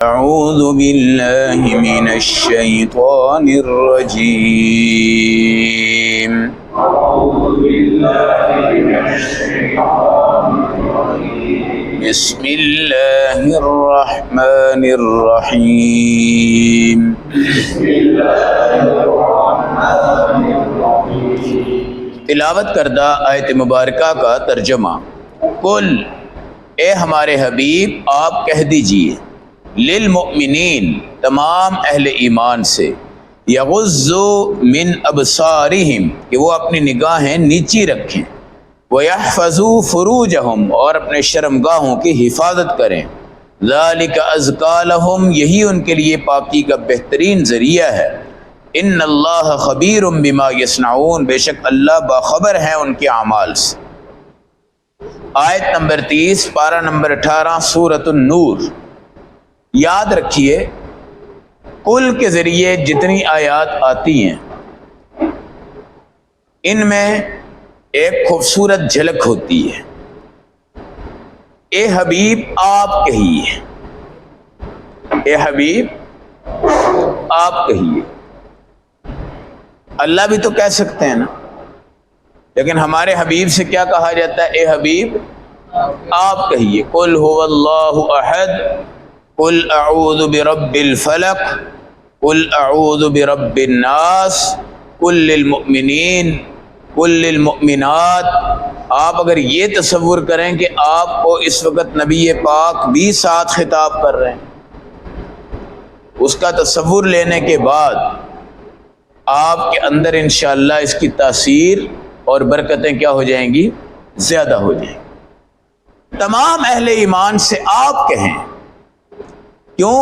أعوذ بالله من الشيطان الرجيم بسم الله الرحمن الرحيم تلاوت کردہ آیت مبارکہ کا ترجمہ۔ قل، اے ہمارے حبیب آپ کہہ دیجئے، للمؤمنین، تمام اہل ایمان سے، یغضوا من ابصارہم، کہ وہ اپنی نگاہیں نیچی رکھیں، ویحفظوا فروجہم، اور اپنے شرمگاہوں کی حفاظت کریں، ذالک ازکی لہم، یہی ان کے لیے پاکی کا بہترین ذریعہ ہے، ان اللہ خبیر بما یصنعون، بے شک اللہ باخبر ہیں ان کے اعمال سے۔ آیت نمبر 30، پارہ نمبر 18، سورۃ النور۔ یاد رکھیے، قل کے ذریعے جتنی آیات آتی ہیں ان میں ایک خوبصورت جھلک ہوتی ہے۔ اے حبیب آپ کہیے، اے حبیب آپ کہیے۔ اللہ بھی تو کہہ سکتے ہیں نا، لیکن ہمارے حبیب سے کیا کہا جاتا ہے؟ اے حبیب آپ کہیے۔ قل هو اللہ احد، قل اعوذ برب الفلق، قل اعوذ برب الناس، قل للمؤمنین، قل للمؤمنات۔ آپ اگر یہ تصور کریں کہ آپ کو اس وقت نبی پاک بھی ساتھ خطاب کر رہے ہیں، اس کا تصور لینے کے بعد آپ کے اندر انشاءاللہ اس کی تاثیر اور برکتیں کیا ہو جائیں گی؟ زیادہ ہو جائیں گی۔ تمام اہل ایمان سے آپ کہیں، کیوں؟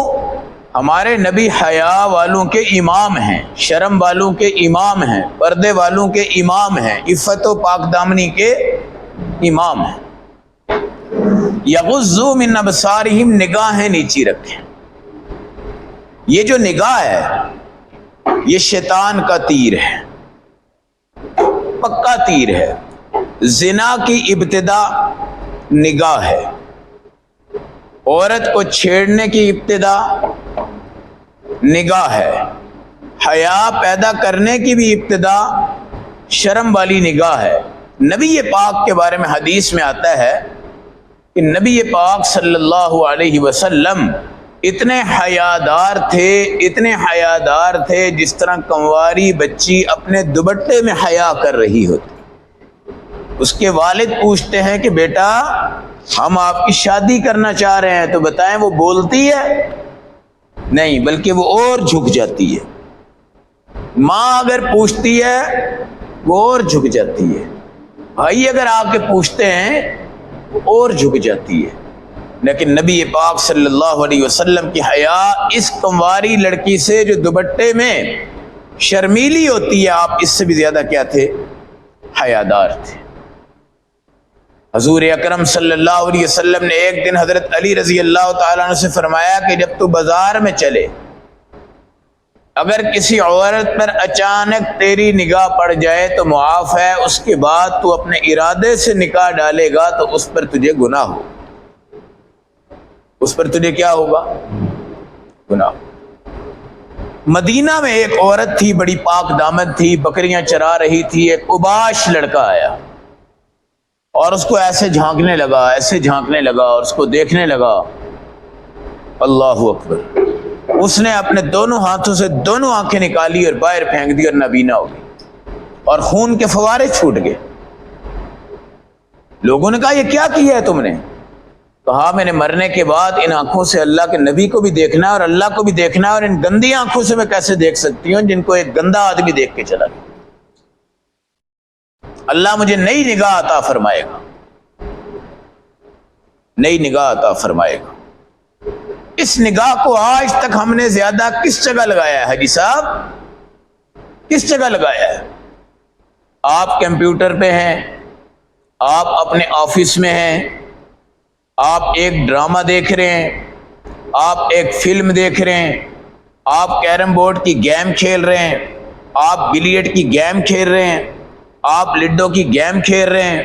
ہمارے نبی حیا والوں کے امام ہیں، شرم والوں کے امام ہیں، پردے والوں کے امام ہیں، عفت و پاک دامنی کے امام ہیں۔ یغضوا من ابصارہم، نگاہیں نیچی رکھیں۔ یہ جو نگاہ ہے یہ شیطان کا تیر ہے، پکا تیر ہے۔ زنا کی ابتدا نگاہ ہے، عورت کو چھیڑنے کی ابتدا نگاہ ہے، حیا پیدا کرنے کی بھی ابتدا شرم والی نگاہ ہے۔ نبی پاک کے بارے میں حدیث میں آتا ہے کہ نبی پاک صلی اللہ علیہ وسلم اتنے حیادار تھے، اتنے حیادار تھے جس طرح کنواری بچی اپنے دوپٹے میں حیا کر رہی ہوتی۔ اس کے والد پوچھتے ہیں کہ بیٹا ہم آپ کی شادی کرنا چاہ رہے ہیں، تو بتائیں وہ بولتی ہے؟ نہیں، بلکہ وہ اور جھک جاتی ہے۔ ماں اگر پوچھتی ہے وہ اور جھک جاتی ہے، بھائی اگر آ کے پوچھتے ہیں وہ اور جھک جاتی ہے۔ لیکن نبی پاک صلی اللہ علیہ وسلم کی حیا اس کنواری لڑکی سے جو دوپٹے میں شرمیلی ہوتی ہے، آپ اس سے بھی زیادہ کیا تھے؟ حیادار تھے۔ حضور اکرم صلی اللہ علیہ وسلم نے ایک دن حضرت علی رضی اللہ تعالیٰ عنہ سے فرمایا کہ جب تو بازار میں چلے، اگر کسی عورت پر اچانک تیری نگاہ پڑ جائے تو معاف ہے، اس کے بعد تو اپنے ارادے سے نکاح ڈالے گا تو اس پر تجھے گناہ ہو، اس پر تجھے کیا ہوگا؟ گناہ۔ مدینہ میں ایک عورت تھی، بڑی پاک دامن تھی، بکریاں چرا رہی تھی۔ ایک اوباش لڑکا آیا اور اس کو ایسے جھانکنے لگا، ایسے جھانکنے لگا اور اس کو دیکھنے لگا۔ اللہ اکبر! اس نے اپنے دونوں ہاتھوں سے دونوں آنکھیں نکالی اور باہر پھینک دی اور نابینا ہو گئی اور خون کے فوارے چھوٹ گئے۔ لوگوں نے کہا یہ کیا کیا ہے تم نے؟ کہا میں نے مرنے کے بعد ان آنکھوں سے اللہ کے نبی کو بھی دیکھنا ہے اور اللہ کو بھی دیکھنا ہے، اور ان گندی آنکھوں سے میں کیسے دیکھ سکتی ہوں جن کو ایک گندا آدمی دیکھ کے چلا گیا۔ اللہ مجھے نئی نگاہ عطا فرمائے گا، نئی نگاہ عطا فرمائے گا۔ اس نگاہ کو آج تک ہم نے زیادہ کس جگہ لگایا ہے حاجی صاحب؟ کس جگہ لگایا ہے؟ آپ کمپیوٹر پہ ہیں، آپ اپنے آفس میں ہیں، آپ ایک ڈرامہ دیکھ رہے ہیں، آپ ایک فلم دیکھ رہے ہیں، آپ کیرم بورڈ کی گیم کھیل رہے ہیں، آپ بلیئرڈ کی گیم کھیل رہے ہیں، آپ لڈو کی گیم کھیل رہے ہیں،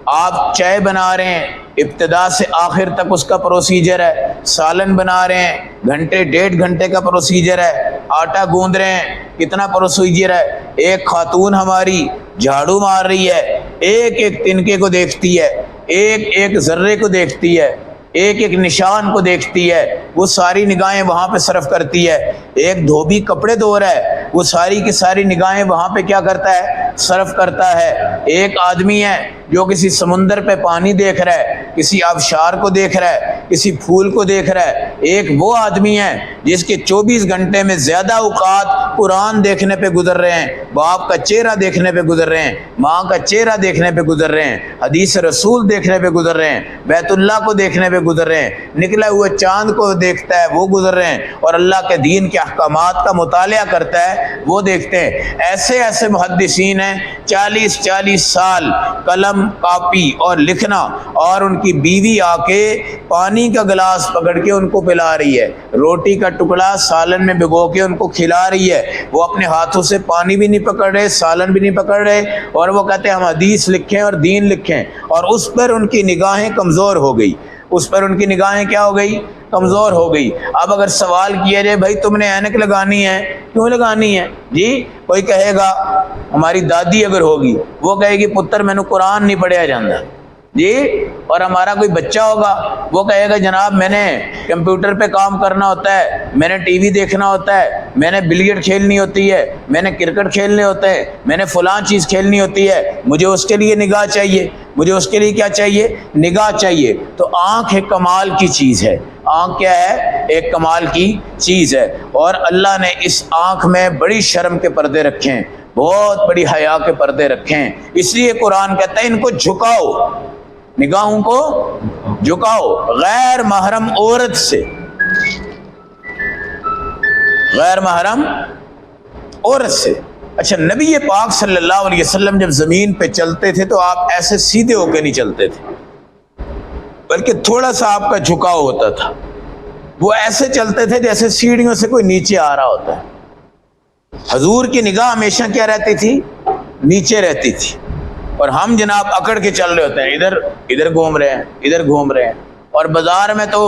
آپ چائے بنا رہے ہیں، ابتدا سے آخر تک اس کا پروسیجر ہے. سالن بنا رہے ہیں، گھنٹے 1.5 گھنٹے کا پروسیجر ہے. آٹا گوندھ رہے ہیں، کتنا پروسیجر ہے. ایک خاتون ہماری جھاڑو مار رہی ہے، ایک ایک تنکے کو دیکھتی ہے، ایک ایک ذرے کو دیکھتی ہے، ایک ایک نشان کو دیکھتی ہے. وہ ساری نگاہیں وہاں پہ صرف کرتی ہے. ایک دھوبی کپڑے دھو رہا ہے، وہ ساری کی ساری نگاہیں وہاں پہ کیا کرتا ہے؟ صرف کرتا ہے. ایک آدمی ہے جو کسی سمندر پہ پانی دیکھ رہا ہے، کسی آبشار کو دیکھ رہا ہے، کسی پھول کو دیکھ رہا ہے. ایک وہ آدمی ہے جس کے 24 گھنٹے میں زیادہ اوقات قرآن دیکھنے پہ گزر رہے ہیں، باپ کا چہرہ دیکھنے پہ گزر رہے ہیں، ماں کا چہرہ دیکھنے پہ گزر رہے ہیں، حدیث رسول دیکھنے پہ گزر رہے ہیں، بیت اللہ کو دیکھنے پہ گزر رہے ہیں، نکلے ہوئے چاند کو دیکھتا ہے وہ گزر رہے ہیں، اور اللہ کے دین کے احکامات کا مطالعہ کرتا ہے وہ دیکھتے ہیں. ایسے ایسے محدثین ہیں 40 سال قلم کاپی اور لکھنا، اور ان کی بیوی آ کے پانی کا گلاس پکڑ کے ان کو پلا رہی ہے، روٹی کا ٹکڑا سالن میں بھگو کے ان کو کھلا رہی ہے. وہ اپنے ہاتھوں سے پانی بھی نہیں پکڑ رہے، سالن بھی نہیں پکڑ رہے، اور وہ کہتے ہیں ہم حدیث لکھیں اور دین لکھیں. اور اس پر ان کی نگاہیں کمزور ہو گئی، اس پر ان کی نگاہیں کیا ہو گئی؟ کمزور ہو گئی. اب اگر سوال کیا جائے بھائی تم نے اینک لگانی ہے، کیوں لگانی ہے جی؟ کوئی کہے گا، ہماری دادی اگر ہوگی وہ کہے گی پتر میں نے قرآن نہیں پڑھیا جاندہ جی. اور ہمارا کوئی بچہ ہوگا وہ کہے گا جناب میں نے کمپیوٹر پہ کام کرنا ہوتا ہے، میں نے ٹی وی دیکھنا ہوتا ہے، میں نے بلیئرڈ کھیلنی ہوتی ہے، میں نے کرکٹ کھیلنے ہوتے ہیں، میں نے فلاں چیز کھیلنی ہوتی ہے، مجھے اس کے لیے نگاہ چاہیے، مجھے اس کے لیے کیا چاہیے؟ نگاہ چاہیے. تو آنکھ ایک کمال کی چیز ہے. آنکھ کیا ہے؟ ایک کمال کی چیز ہے. اور اللہ نے اس آنکھ میں بڑی شرم کے پردے رکھے ہیں، بہت بڑی حیا کے پردے رکھے ہیں. اس لیے قرآن کہتا ہے ان کو جھکاؤ، نگاہوں کو جھکاؤ غیر محرم عورت سے، غیر محرم عورت سے. اچھا، نبی پاک صلی اللہ علیہ وسلم جب زمین پہ چلتے تھے تو آپ ایسے سیدھے ہو کے نہیں چلتے تھے، بلکہ تھوڑا سا آپ کا جھکاؤ ہوتا تھا. وہ ایسے چلتے تھے جیسے سیڑھیوں سے کوئی نیچے آ رہا ہوتا ہے. حضور کی نگاہ ہمیشہ کیا رہتی تھی؟ نیچے رہتی تھی. اور ہم جناب اکڑ کے چل رہے ہوتے ہیں، ادھر گھوم رہے ہیں، ادھر گھوم رہے ہیں. اور بازار میں تو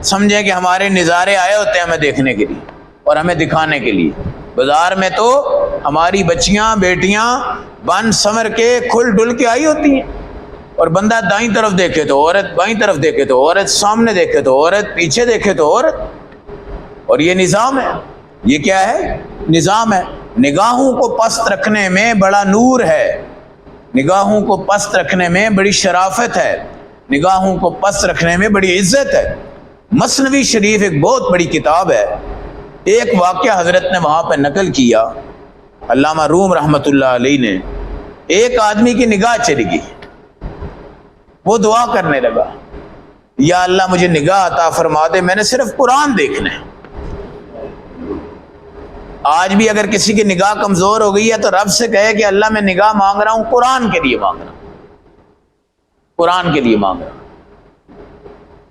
سمجھیں کہ ہمارے نظارے آئے ہوتے ہیں ہمیں دیکھنے کے لیے اور ہمیں دکھانے کے لیے. بازار میں تو ہماری بچیاں بیٹیاں بن سمر کے کھل ڈل کے آئی ہوتی ہیں، اور بندہ دائیں طرف دیکھے تو عورت، بائیں طرف دیکھے تو عورت، سامنے دیکھے تو عورت، پیچھے دیکھے تو عورت. اور یہ نظام ہے، یہ کیا ہے؟ نظام ہے. نگاہوں کو پست رکھنے میں بڑا نور ہے، نگاہوں کو پست رکھنے میں بڑی شرافت ہے، نگاہوں کو پست رکھنے میں بڑی عزت ہے. مثنوی شریف ایک بہت بڑی کتاب ہے. ایک واقعہ حضرت نے وہاں پہ نقل کیا، علامہ روم رحمۃ اللہ علیہ نے. ایک آدمی کی نگاہ چلی گئی، وہ دعا کرنے لگا، یا اللہ مجھے نگاہ عطا فرما دے، میں نے صرف قرآن دیکھنا ہے. آج بھی اگر کسی کی نگاہ کمزور ہو گئی ہے تو رب سے کہے کہ اللہ میں نگاہ مانگ رہا ہوں، قرآن کے لیے مانگ رہا ہوں، قرآن کے لیے مانگ رہا ہوں.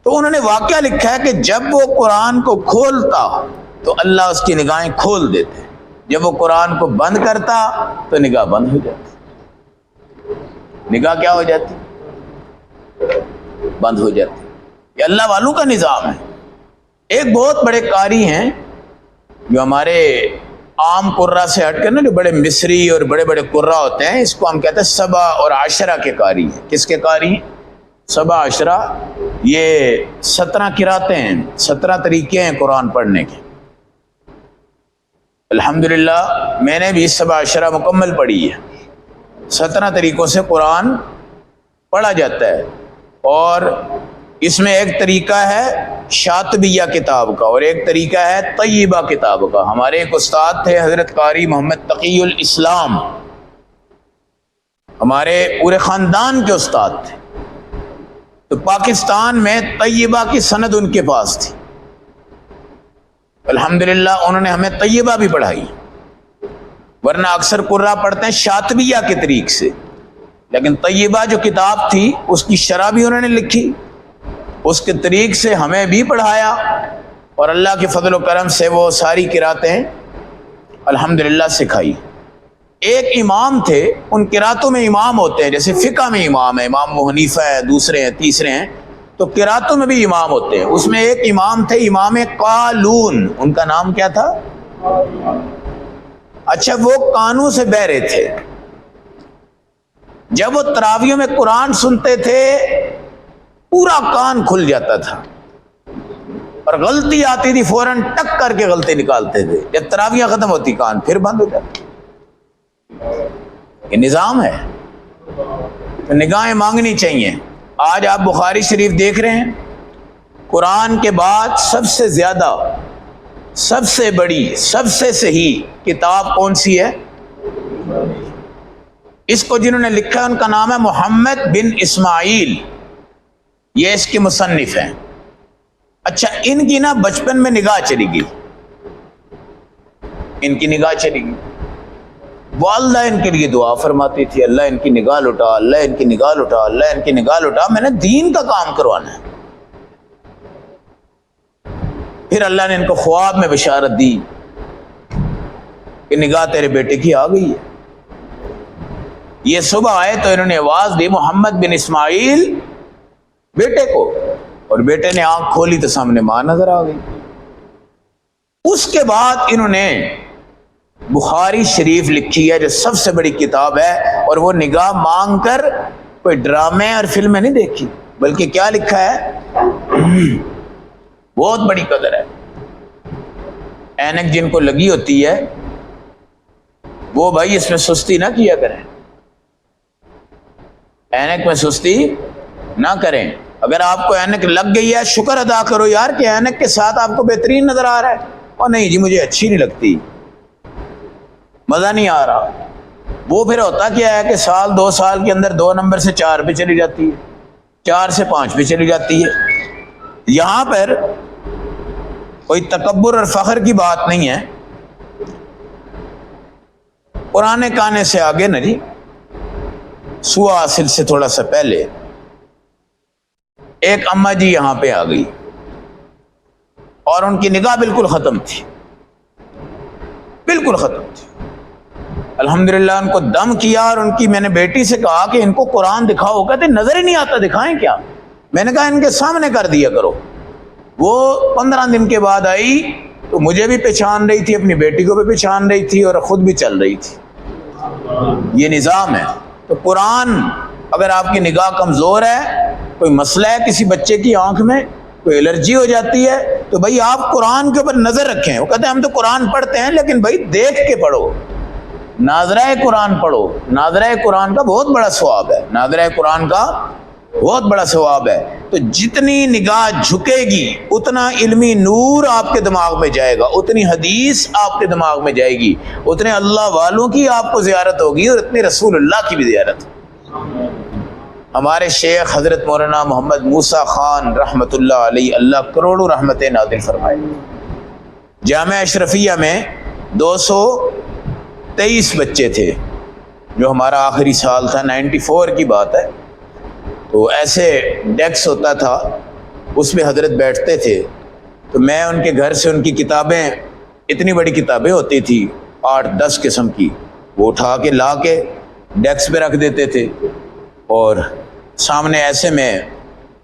تو انہوں نے واقعہ لکھا ہے کہ جب وہ قرآن کو کھولتا تو اللہ اس کی نگاہیں کھول دیتے، جب وہ قرآن کو بند کرتا تو نگاہ بند ہو جاتی. نگاہ کیا ہو جاتی؟ بند ہو جاتی. یہ اللہ والوں کا نظام ہے. ایک بہت بڑے قاری ہیں جو ہمارے عام قرہ سے ہٹ کر نا، جو بڑے مصری اور بڑے بڑے قرہ ہوتے ہیں، اس کو ہم کہتے ہیں 7 اور 10 کے قاری ہیں. کس کے قاری ہیں؟ 7 10. یہ 17 قراتیں ہیں، 17 طریقے ہیں قرآن پڑھنے کے. الحمدللہ میں نے بھی 7 10 مکمل پڑھی ہے. 17 طریقوں سے قرآن پڑھا جاتا ہے. اور اس میں ایک طریقہ ہے شاطبیہ کتاب کا، اور ایک طریقہ ہے طیبہ کتاب کا. ہمارے ایک استاد تھے حضرت قاری محمد تقی الاسلام، ہمارے پورے خاندان کے استاد تھے. تو پاکستان میں طیبہ کی سند ان کے پاس تھی. الحمدللہ انہوں نے ہمیں طیبہ بھی پڑھائی، ورنہ اکثر قرہ پڑھتے ہیں شاطبیہ کے طریق سے. لیکن طیبہ جو کتاب تھی اس کی شرح بھی انہوں نے لکھی، اس کے طریق سے ہمیں بھی پڑھایا، اور اللہ کے فضل و کرم سے وہ ساری قراتیں الحمدللہ سکھائی. ایک امام تھے، ان قراتوں میں امام ہوتے ہیں، جیسے فقہ میں امام ہے، امام ابو حنیفہ ہے، دوسرے ہیں، تیسرے ہیں. تو قراتوں میں بھی امام ہوتے ہیں. اس میں ایک امام تھے امام قالون، ان کا نام کیا تھا؟ اچھا، وہ کانوں سے بہرے تھے. جب وہ تراویحوں میں قرآن سنتے تھے پورا کان کھل جاتا تھا، اور غلطی آتی تھی فوراً ٹک کر کے غلطی نکالتے تھے. جب تراویحیں ختم ہوتی کان پھر بند ہو جاتے. یہ نظام ہے. تو نگاہیں مانگنی چاہیے. آج آپ بخاری شریف دیکھ رہے ہیں، قرآن کے بعد سب سے زیادہ، سب سے بڑی، سب سے صحیح کتاب کون سی ہے؟ اس کو جنہوں نے لکھا ہے ان کا نام ہے محمد بن اسماعیل، یہ اس کے مصنف ہیں. اچھا، ان کی نا بچپن میں نگاہ چلی گئی، ان کی نگاہ چلی گئی. والدہ ان کے لیے دعا فرماتی تھی، اللہ ان کی نگاہ لٹا، اللہ ان کی نگاہ لٹا، اللہ ان کی نگاہ لٹا، میں نے دین کا کام کروانا ہے. پھر اللہ نے ان کو خواب میں بشارت دی کہ نگاہ تیرے بیٹے کی آ گئی ہے. یہ صبح آئے تو انہوں نے آواز دی محمد بن اسماعیل بیٹے کو، اور بیٹے نے آنکھ کھولی تو سامنے ماں نظر آ گئی. اس کے بعد انہوں نے بخاری شریف لکھی ہے جو سب سے بڑی کتاب ہے، اور وہ نگاہ مانگ کر کوئی ڈرامے اور فلمیں نہیں دیکھی، بلکہ کیا لکھا ہے؟ بہت بڑی قدر ہے. اینک جن کو لگی ہوتی ہے وہ بھائی اس میں سستی نہ کیا کریں، اینک میں سستی نہ کریں. اگر آپ کو اینک لگ گئی ہے شکر ادا کرو یار کہ اینک کے ساتھ آپ کو بہترین نظر آ رہا ہے. اور نہیں جی مجھے اچھی نہیں لگتی، مزہ نہیں آ رہا. وہ پھر ہوتا کیا ہے کہ سال 2 سال کے اندر 2 نمبر سے 4 پہ چلی جاتی ہے، 4 سے 5 پہ چلی جاتی ہے. یہاں پر کوئی تکبر اور فخر کی بات نہیں ہے. پرانے کانے سے آگے نا جی، سوا حاصل سے تھوڑا سا پہلے ایک اماں جی یہاں پہ آ گئی، اور ان کی نگاہ بالکل ختم تھی، بالکل ختم تھی. الحمدللہ ان کو دم کیا، اور ان کی میں نے بیٹی سے کہا کہ ان کو قرآن دکھاؤ. کہتے نظر ہی نہیں آتا، دکھائیں کیا؟ میں نے کہا ان کے سامنے کر دیا کرو. وہ 15 دن کے بعد آئی تو مجھے بھی پہچان رہی تھی، اپنی بیٹی کو بھی پہچان رہی تھی، اور خود بھی چل رہی تھی. یہ نظام ہے. تو قرآن، اگر آپ کی نگاہ کمزور ہے، کوئی مسئلہ ہے کسی بچے کی آنکھ میں، کوئی الرجی ہو جاتی ہے، تو بھائی آپ قرآن کے اوپر نظر رکھیں. وہ کہتے ہیں ہم تو قرآن پڑھتے ہیں، لیکن بھائی دیکھ کے پڑھو، ناظرہ قرآن پڑھو. ناظرہ قرآن کا بہت بڑا ثواب ہے، ناظرہ قرآن کا بہت بڑا ثواب ہے. تو جتنی نگاہ جھکے گی اتنا علمی نور آپ کے دماغ میں جائے گا، اتنی حدیث آپ کے دماغ میں جائے گی، اتنے اللہ والوں کی آپ کو زیارت ہوگی، اور اتنی رسول اللہ کی بھی زیارت. ہمارے شیخ حضرت مولانا محمد موسیٰ خان رحمۃ اللہ علیہ، اللہ کروڑوں رحمتیں نازل فرمائے، جامعہ اشرفیہ میں 223 بچے تھے، جو ہمارا آخری سال تھا، 94 کی بات ہے. تو ایسے ڈیسک ہوتا تھا، اس میں حضرت بیٹھتے تھے. تو میں ان کے گھر سے ان کی کتابیں، اتنی بڑی کتابیں ہوتی تھی 8-10 قسم کی، وہ اٹھا کے لا کے ڈیسک پہ رکھ دیتے تھے، اور سامنے ایسے میں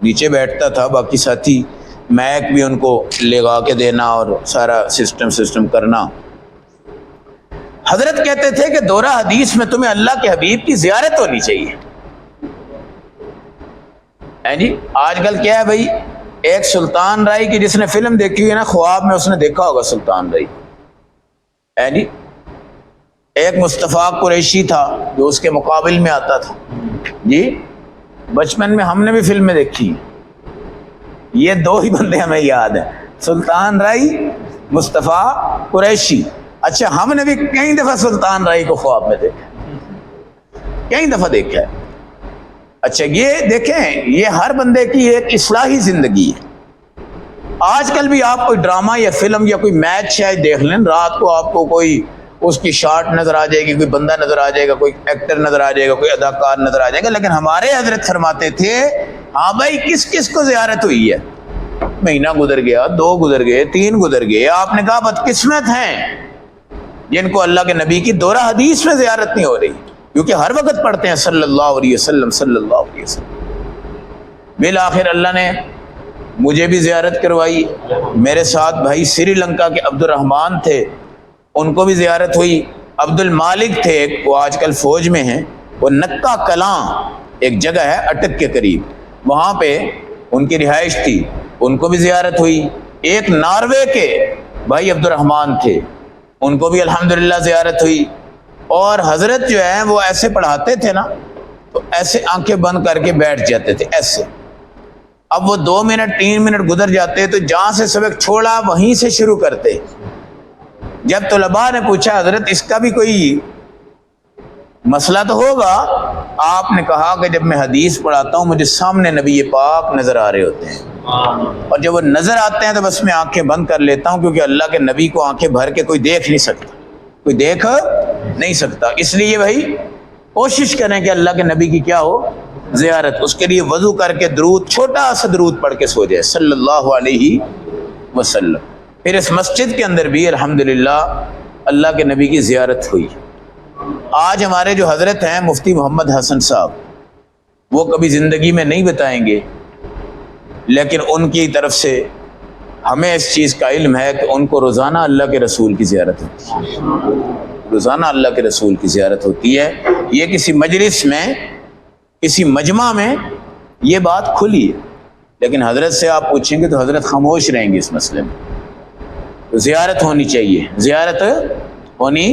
نیچے بیٹھتا تھا، باقی ساتھی میک بھی ان کو لگا کے دینا اور سارا سسٹم کرنا. حضرت کہتے تھے کہ دورہ حدیث میں تمہیں اللہ کے حبیب کی زیارت ہونی چاہیے. جی آج کل کیا ہے بھائی، ایک سلطان رائی کی جس نے فلم دیکھی ہوئی ہے نا، خواب میں اس نے دیکھا ہوگا سلطان رائی. جی ایک مصطفیٰ قریشی تھا جو اس کے مقابل میں آتا تھا. جی بچپن میں ہم نے بھی فلمیں دیکھی، یہ 2 ہی بندے ہمیں یاد ہیں، سلطان رائی، مصطفیٰ قریشی. اچھا ہم نے بھی کئی دفعہ سلطان رائی کو خواب میں دیکھا، کئی دفعہ دیکھا ہے. اچھا یہ دیکھیں، یہ ہر بندے کی ایک اصلاحی زندگی ہے. آج کل بھی آپ کوئی ڈرامہ یا فلم یا کوئی میچ شاید دیکھ لیں، رات کو آپ کو کوئی اس کی شارٹ نظر آ جائے گی، کوئی بندہ نظر آ جائے گا، کوئی ایکٹر نظر آ جائے گا، کوئی اداکار نظر آ جائے گا. لیکن ہمارے حضرت فرماتے تھے ہاں بھائی کس کس کو زیارت ہوئی ہے؟ مہینہ گزر گیا، 2 گزر گئے، 3 گزر گئے. آپ نے کہا بدقسمت ہیں جن کو اللہ کے نبی کی دورہ حدیث میں زیارت نہیں ہو رہی، کیونکہ ہر وقت پڑھتے ہیں صلی اللہ علیہ وسلم، صلی اللہ علیہ وسلم. بالآخر اللہ نے مجھے بھی زیارت کروائی. میرے ساتھ بھائی سری لنکا کے عبد الرحمان تھے, ان کو بھی زیارت ہوئی. عبد المالک تھے ایک, وہ آج کل فوج میں ہیں, وہ نکا کلاں ایک جگہ ہے اٹک کے قریب, وہاں پہ ان کی رہائش تھی, ان کو بھی زیارت ہوئی. ایک ناروے کے بھائی عبد الرحمان تھے, ان کو بھی الحمدللہ زیارت ہوئی. اور حضرت جو ہیں وہ ایسے پڑھاتے تھے نا, تو ایسے آنکھیں بند کر کے بیٹھ جاتے تھے ایسے. اب وہ 2 منٹ 3 منٹ گزر جاتے تو جہاں سے سبق چھوڑا وہیں سے شروع کرتے. جب طلباء نے پوچھا حضرت اس کا بھی کوئی مسئلہ تو ہوگا, آپ نے کہا کہ جب میں حدیث پڑھاتا ہوں مجھے سامنے نبی پاک نظر آ رہے ہوتے ہیں, اور جب وہ نظر آتے ہیں تو بس میں آنکھیں بند کر لیتا ہوں, کیونکہ اللہ کے نبی کو آنکھیں بھر کے کوئی دیکھ نہیں سکتا, کوئی دیکھ نہیں سکتا. اس لیے بھائی کوشش کریں کہ اللہ کے نبی کی کیا ہو, زیارت. اس کے لیے وضو کر کے درود, چھوٹا سا درود پڑھ کے سو جائے صلی اللہ علیہ وسلم. پھر اس مسجد کے اندر بھی الحمدللہ اللہ کے نبی کی زیارت ہوئی. آج ہمارے جو حضرت ہیں مفتی محمد حسن صاحب, وہ کبھی زندگی میں نہیں بتائیں گے, لیکن ان کی طرف سے ہمیں اس چیز کا علم ہے کہ ان کو روزانہ اللہ کے رسول کی زیارت ہوتی ہے, روزانہ اللہ کے رسول کی زیارت ہوتی ہے. یہ کسی مجلس میں, کسی مجمع میں یہ بات کھلی ہے, لیکن حضرت سے آپ پوچھیں گے تو حضرت خاموش رہیں گے اس مسئلے میں. تو زیارت ہونی چاہیے, زیارت ہونی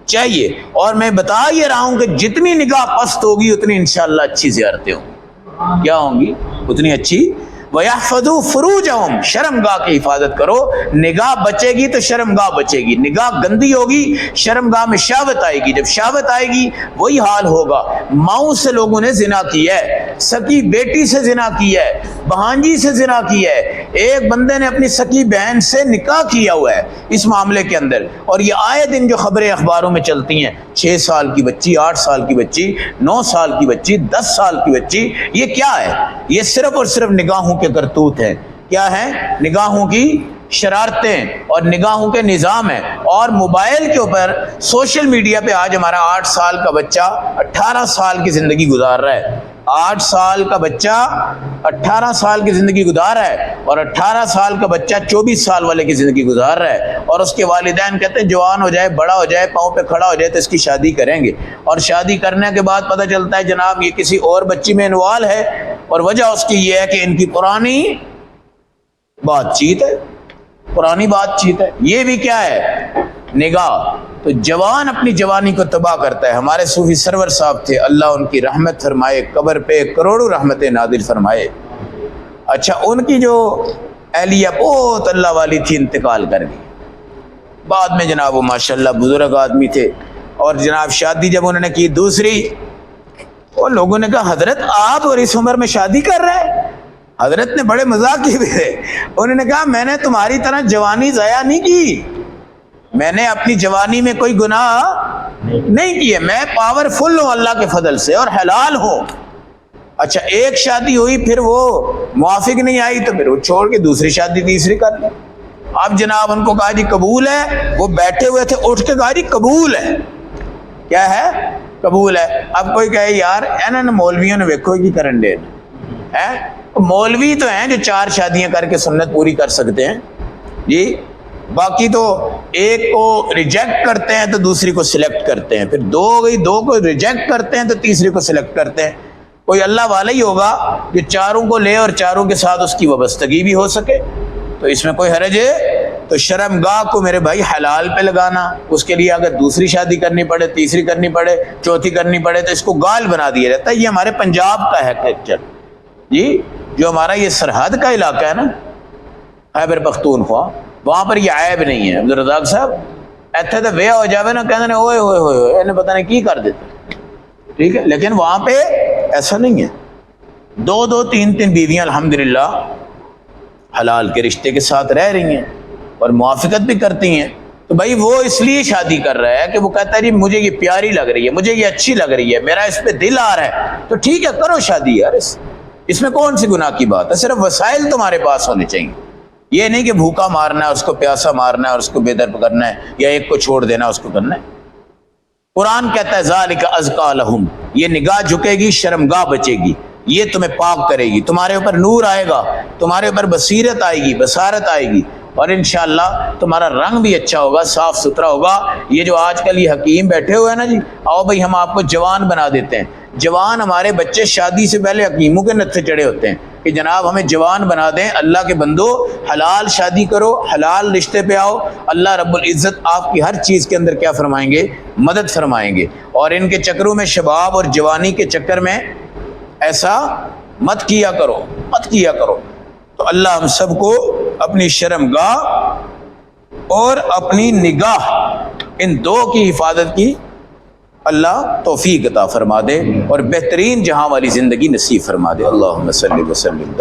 چاہیے. اور میں بتا یہ رہا ہوں کہ جتنی نگاہ پست ہوگی اتنی انشاءاللہ اچھی زیارتیں ہوں گی. کیا ہوں گی؟ اتنی اچھی. وَيَحْفَظُوا فُرُوجَهُمْ, شرمگاہ کی حفاظت کرو. نگاہ بچے گی تو شرمگاہ بچے گی, نگاہ گندی ہوگی شرمگاہ میں شہوت آئے گی, جب شہوت آئے گی وہی حال ہوگا. ماؤں سے لوگوں نے زنا کیا ہے, سکی بیٹی سے زنا کیا ہے, بہانجی سے زنا کیا ہے, ایک بندے نے اپنی سکی بہن سے نکاح کیا ہوا ہے اس معاملے کے اندر. اور یہ آئے دن جو خبریں اخباروں میں چلتی ہیں, 6 سال کی بچی, 8 سال کی بچی, 9 سال کی بچی, 10 سال کی بچی, یہ کیا ہے؟ یہ صرف اور صرف نگاہوں کے کرتوت ہیں. کیا ہے؟ نگاہوں کی شرارتیں اور نگاہوں کے نظام ہیں. اور موبائل کے اوپر سوشل میڈیا پہ آج ہمارا 8 سال کا بچہ 18 سال کی زندگی گزار رہا ہے. 8 سال کا بچہ 18 سال کی زندگی گزار رہا ہے, اور 18 سال کا بچہ 24 سال والے کی زندگی گزار رہا ہے. اور اس کے والدین کہتے ہیں جوان ہو جائے, بڑا ہو جائے, پاؤں پہ کھڑا ہو جائے تو اس کی شادی کریں گے. اور شادی کرنے کے بعد پتہ چلتا ہے جناب یہ کسی اور بچی میں انوالو ہے, اور وجہ اس کی یہ ہے کہ ان کی پرانی بات چیت ہے, پرانی بات چیت ہے. یہ بھی کیا ہے؟ نگاہ. تو جوان اپنی جوانی کو تباہ کرتا ہے. ہمارے صوفی سرور صاحب تھے, اللہ ان کی رحمت فرمائے, قبر پہ کروڑوں رحمتیں نازل فرمائے. اچھا, ان کی جو اہلیہ بہت اللہ والی تھی انتقال کر گئی. بعد میں جناب وہ ماشاءاللہ بزرگ آدمی تھے, اور جناب شادی جب انہوں نے کی دوسری, وہ لوگوں نے کہا حضرت آپ اور اس عمر میں شادی کر رہے ہیں. حضرت نے بڑے مذاق کیے تھے, انہوں نے کہا میں نے تمہاری طرح جوانی ضائع نہیں کی, میں نے اپنی جوانی میں کوئی گناہ نہیں کیے, میں پاورفل ہوں اللہ کے فضل سے اور حلال ہوں. اچھا, ایک شادی ہوئی, پھر وہ موافق نہیں آئی تو پھر وہ چھوڑ کے دوسری شادی تیسری کر لی. اب جناب ان کو کہا جی قبول ہے, وہ بیٹھے ہوئے تھے, اٹھ کے کہا جی قبول ہے. کیا ہے؟ قبول ہے. اب کوئی کہے یار اینا مولویوں نے ویکھو کی کرن دے ہے, مولوی تو ہیں جو 4 شادیاں کر کے سنت پوری کر سکتے ہیں جی, باقی تو ایک کو ریجیکٹ کرتے ہیں تو دوسری کو سلیکٹ کرتے ہیں, پھر 2 ہو گئی, 2 کو ریجیکٹ کرتے ہیں تو تیسری کو سلیکٹ کرتے ہیں. کوئی اللہ والا ہی ہوگا کہ چاروں کو لے اور چاروں کے ساتھ اس کی وابستگی بھی ہو سکے, تو اس میں کوئی حرج ہے؟ تو شرمگاہ کو میرے بھائی حلال پہ لگانا, اس کے لیے اگر دوسری شادی کرنی پڑے, تیسری کرنی پڑے, چوتھی کرنی پڑے تو اس کو گال بنا دیا جاتا ہے. یہ ہمارے پنجاب کا ہے کلچر جی, جو ہمارا یہ سرحد کا علاقہ ہے نا خیبر پختونخوا, وہاں پر یہ عیب نہیں ہے. عبدالرزاق صاحب ایتھے تو وے ہو جاوے نا, کہتے ہیں اوئے ہوئے ہوئے انہیں پتہ نہیں کی کر دیتے, ٹھیک ہے, لیکن وہاں پہ ایسا نہیں ہے. 2 3 بیویاں الحمدللہ حلال کے رشتے کے ساتھ رہ رہی ہیں اور موافقت بھی کرتی ہیں. تو بھائی وہ اس لیے شادی کر رہا ہے کہ وہ کہتا ہے جی مجھے یہ پیاری لگ رہی ہے, مجھے یہ اچھی لگ رہی ہے, میرا اس پہ دل آ رہا ہے, تو ٹھیک ہے کرو شادی یار, اس میں کون سی گناہ کی بات ہے؟ صرف وسائل تمہارے پاس ہونے چاہیے. یہ نہیں کہ بھوکا مارنا ہے, اس کو پیاسا مارنا ہے, اور اس کو بے در کرنا ہے, یا ایک کو چھوڑ دینا اس کو کرنا ہے. قرآن کہتا ہے ذالک ازکا لہم, یہ نگاہ جھکے گی, شرمگاہ بچے گی. یہ تمہیں پاک کرے گی، تمہارے اوپر نور آئے گا، تمہارے اوپر بصیرت آئے گی، بصارت آئے گی، اور انشاءاللہ تمہارا رنگ بھی اچھا ہوگا، صاف ستھرا ہوگا۔ یہ جو آج کل یہ حکیم بیٹھے ہوئے ہیں نا جی، آؤ بھائی ہم آپ کو جوان بنا دیتے ہیں۔ جوان ہمارے بچے شادی سے پہلے حکیموں کے نتھے چڑھے ہوتے ہیں کہ جناب ہمیں جوان بنا دیں۔ اللہ کے بندو، حلال شادی کرو، حلال رشتے پہ آؤ، اللہ رب العزت آپ کی ہر چیز کے اندر کیا فرمائیں گے؟ مدد فرمائیں گے۔ اور ان کے چکروں میں، شباب اور جوانی کے چکر میں ایسا مت کیا کرو، مت کیا کرو۔ تو اللہ ہم سب کو اپنی شرمگاہ اور اپنی نگاہ، ان دو کی حفاظت کی اللہ توفیق عطا فرما دے اور بہترین جہاں والی زندگی نصیب فرما دے۔ اللہم صلی وسلم۔